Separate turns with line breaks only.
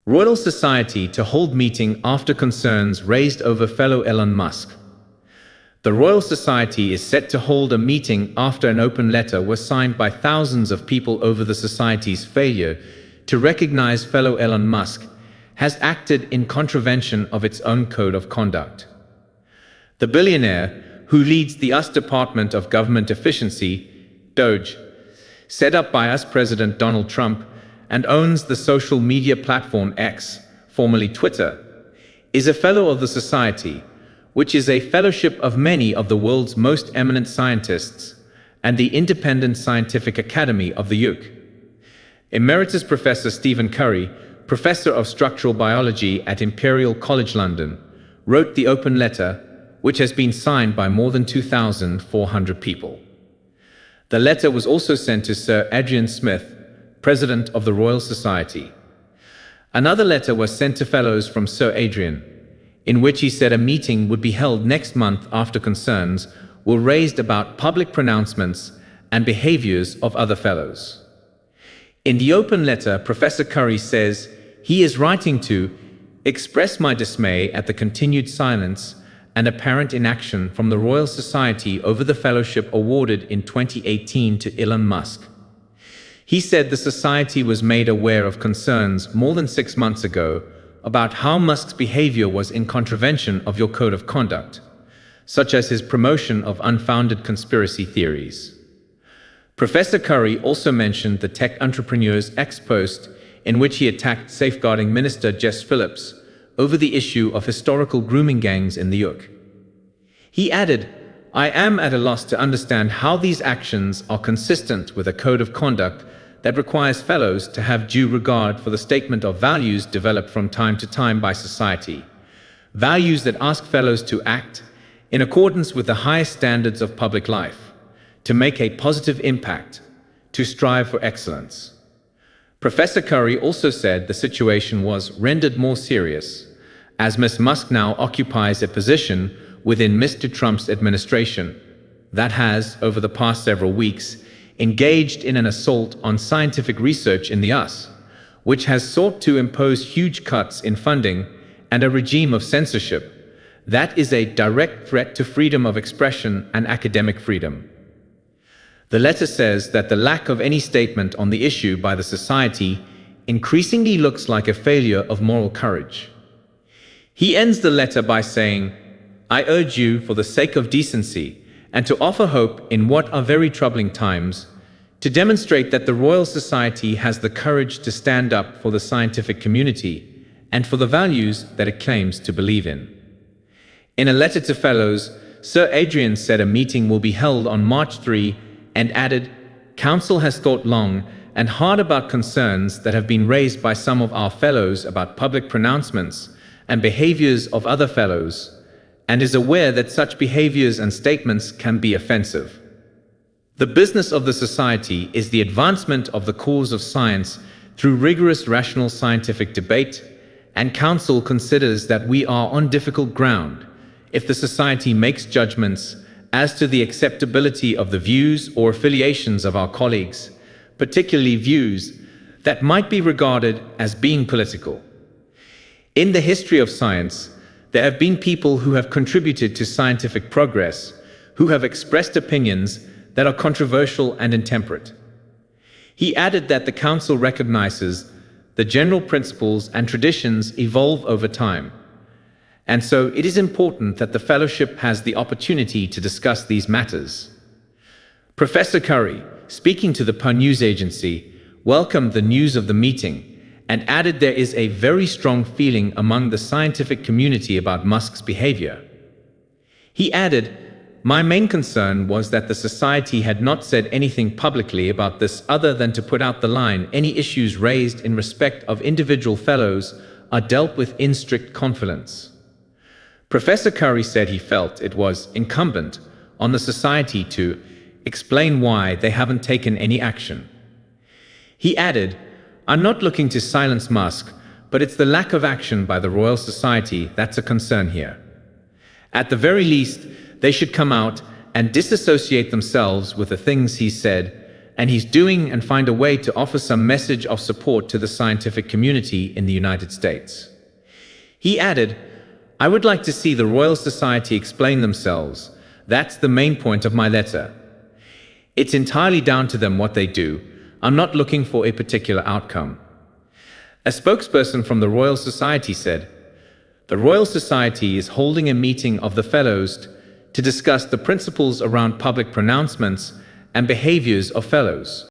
Royal Society to hold meeting after concerns raised over fellow Elon Musk. The Royal Society is set to hold a meeting after an open letter was signed by thousands of people over the Society's failure to recognize fellow Elon Musk has acted in contravention of its own code of conduct. The billionaire, who leads the US Department of Government Efficiency, DOGE, set up by US President Donald Trump and owns the social media platform X, formerly Twitter, is a fellow of the Society, which is a fellowship of many of the world's most eminent scientists, and the Independent Scientific Academy of the UK. Emeritus Professor Stephen Curry, Professor of Structural Biology at Imperial College London, wrote the open letter, which has been signed by more than 2,400 people. The letter was also sent to Sir Adrian Smith, President of the Royal Society. Another letter was sent to fellows from Sir Adrian, in which he said a meeting would be held next month after concerns were raised about public pronouncements and behaviors of other fellows. In the open letter, Professor Curry says he is writing to express my dismay at the continued silence and apparent inaction from the Royal Society over the fellowship awarded in 2018 to Elon Musk. He said the Society was made aware of concerns more than 6 months ago about how Musk's behavior was in contravention of your code of conduct, such as his promotion of unfounded conspiracy theories. Professor Curry also mentioned the Tech Entrepreneurs X post in which he attacked Safeguarding Minister Jess Phillips over the issue of historical grooming gangs in the UK. He added, "I am at a loss to understand how these actions are consistent with a code of conduct that requires fellows to have due regard for the statement of values developed from time to time by society, values that ask fellows to act in accordance with the highest standards of public life, to make a positive impact, to strive for excellence." Professor Curry also said the situation was rendered more serious, as Ms. Musk now occupies a position within Mr. Trump's administration that has, over the past several weeks, engaged in an assault on scientific research in the US, which has sought to impose huge cuts in funding and a regime of censorship that is a direct threat to freedom of expression and academic freedom. The letter says that the lack of any statement on the issue by the Society increasingly looks like a failure of moral courage. He ends the letter by saying, "I urge you, for the sake of decency, and to offer hope in what are very troubling times, to demonstrate that the Royal Society has the courage to stand up for the scientific community and for the values that it claims to believe in." In a letter to fellows, Sir Adrian said a meeting will be held on March 3 and added, "Council has thought long and hard about concerns that have been raised by some of our fellows about public pronouncements and behaviors of other fellows, and is aware that such behaviors and statements can be offensive. The business of the Society is the advancement of the cause of science through rigorous rational scientific debate, and Council considers that we are on difficult ground if the Society makes judgments as to the acceptability of the views or affiliations of our colleagues, particularly views that might be regarded as being political. In the history of science, there have been people who have contributed to scientific progress, who have expressed opinions that are controversial and intemperate." He added that the Council recognizes the general principles and traditions evolve over time, and so it is important that the Fellowship has the opportunity to discuss these matters. Professor Curry, speaking to the Pun News Agency, welcomed the news of the meeting and added there is a very strong feeling among the scientific community about Musk's behavior. He added, "My main concern was that the Society had not said anything publicly about this other than to put out the line any issues raised in respect of individual fellows are dealt with in strict confidence." Professor Curry said he felt it was incumbent on the Society to explain why they haven't taken any action. He added, "I'm not looking to silence Musk, but it's the lack of action by the Royal Society that's a concern here. At the very least, they should come out and disassociate themselves with the things he said and he's doing and find a way to offer some message of support to the scientific community in the United States. He added, "I would like to see the Royal Society explain themselves. That's the main point of my letter. It's entirely down to them what they do. I'm not looking for a particular outcome." A spokesperson from the Royal Society said, "The Royal Society is holding a meeting of the Fellows to discuss the principles around public pronouncements and behaviors of Fellows."